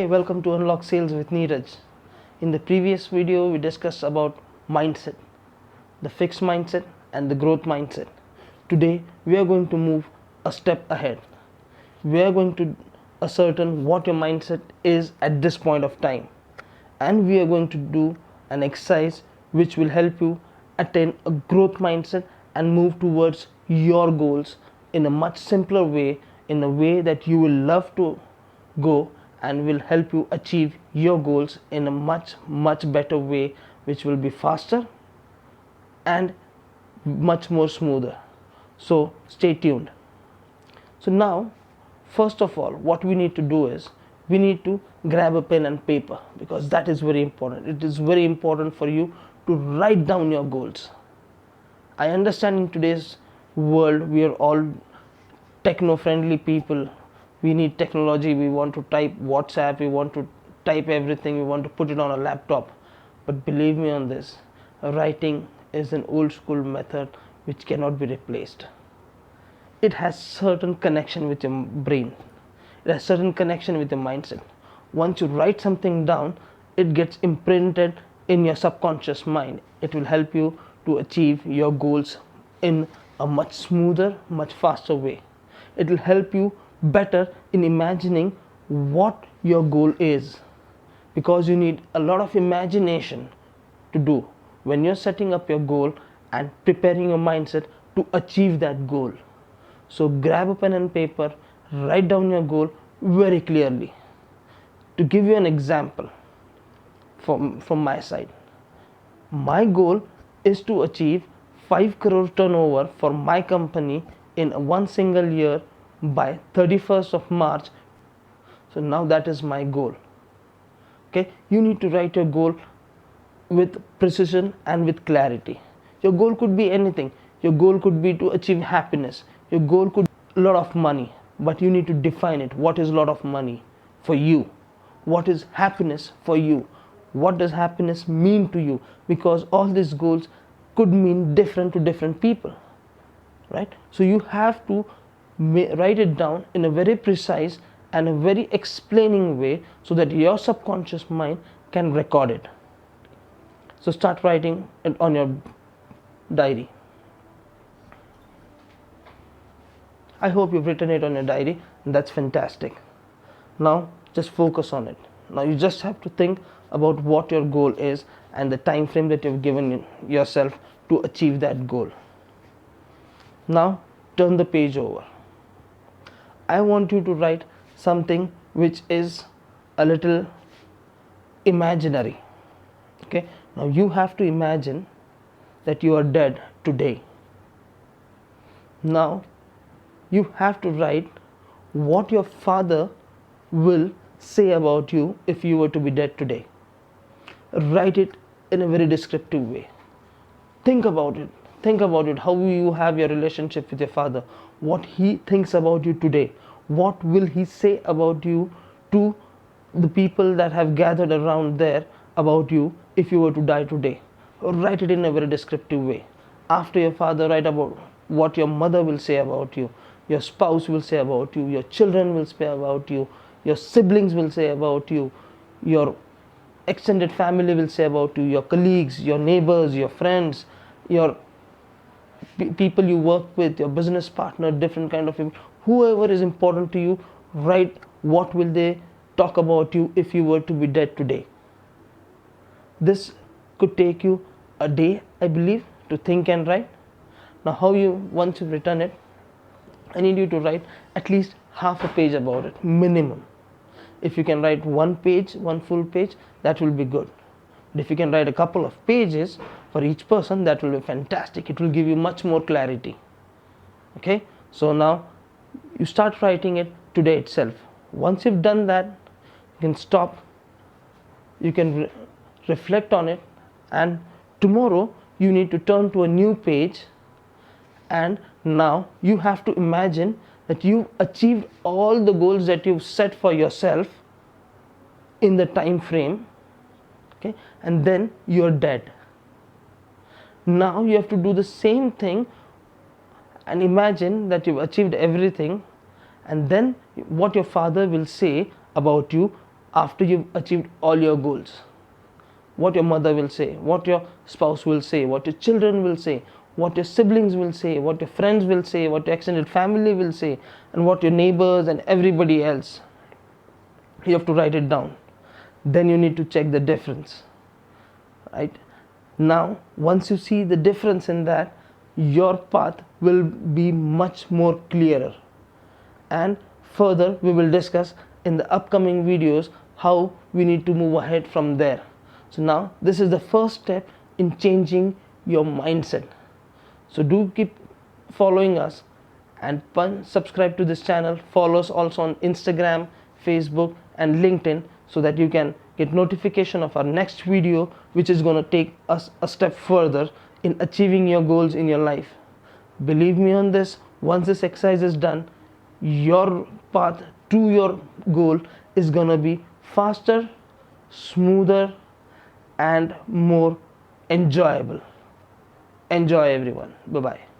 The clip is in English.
Hey, welcome to Unlock Sales with Neeraj. In the previous video, we discussed about mindset, the fixed mindset and the growth mindset. Today, we are going to move a step ahead. We are going to ascertain what your mindset is at this point of time. And we are going to do an exercise which will help you attain a growth mindset and move towards your goals in a much simpler way, in a way that you will love to go and will help you achieve your goals in a much better way, which will be faster and much more smoother. So stay tuned. So now, first of all, what we need to do is we need to grab a pen and paper, because that is very important. It is very important for you to write down your goals. I understand in today's world we are all techno-friendly people. We need technology. We want to type WhatsApp, we want to type everything, we want to put it on a laptop. But believe me on this, writing is an old school method which cannot be replaced. It has certain connection with your brain. It has certain connection with your mindset. Once you write something down, it gets imprinted in your subconscious mind. It will help you to achieve your goals in a much smoother, much faster way. It will help you better in imagining what your goal is, because you need a lot of imagination to do when you're setting up your goal and preparing your mindset to achieve that goal. So grab a pen and paper, write down your goal very clearly. To give you an example from my side, my goal is to achieve 5 crore turnover for my company in one single year by 31st of March. So now that is my goal. Okay, you need to write your goal with precision and with clarity. Your goal could be anything. Your goal could be to achieve happiness. Your goal could be a lot of money, but you need to define it. What is a lot of money for you? What is happiness for you? What does happiness mean to you? Because all these goals could mean different to different people, right? So you have to write it down in a very precise and a very explaining way, so that your subconscious mind can record it. So start writing it on your diary. I hope you've written it on your diary. That's fantastic. Now just focus on it. Now you just have to think about what your goal is and the time frame that you've given yourself to achieve that goal. Now turn the page over. I want you to write something which is a little imaginary. Okay, now you have to imagine that you are dead today. Now you have to write what your father will say about you if you were to be dead today. Write it in a very descriptive way. Think about it. Think about it. How will you have your relationship with your father? What he thinks about you today? What will he say about you to the people that have gathered around there about you if you were to die today? Write it in a very descriptive way. After your father, write about what your mother will say about you, your spouse will say about you, your children will say about you, your siblings will say about you, your extended family will say about you, your colleagues, your neighbors, your friends, your people you work with, your business partner, different kind of people, whoever is important to you. Write what will they talk about you if you were to be dead today. This could take you a day, I believe, to think and write. Now once you've written it, I need you to write at least half a page about it, minimum. If you can write one full page, that will be good. But if you can write a couple of pages for each person, that will be fantastic. It will give you much more clarity. Okay, so now you start writing it today itself. Once you've done that, you can stop, you can reflect on it, and tomorrow you need to turn to a new page. And now you have to imagine that you've achieved all the goals that you've set for yourself in the time frame. Okay, and then you're dead. Now you have to do the same thing and imagine that you've achieved everything, and then what your father will say about you after you've achieved all your goals. What your mother will say, what your spouse will say, what your children will say, what your siblings will say, what your friends will say, what your extended family will say, and what your neighbors and everybody else. You have to write it down. Then you need to check the difference. Right? Now, once you see the difference in that, your path will be much more clearer. And further, we will discuss in the upcoming videos how we need to move ahead from there. So now, this is the first step in changing your mindset. So do keep following us and subscribe to this channel. Follow us also on Instagram, Facebook and LinkedIn so that you can get notification of our next video, which is going to take us a step further in achieving your goals in your life. Believe me on this, once this exercise is done, your path to your goal is going to be faster, smoother and more enjoyable. Enjoy everyone. Bye bye.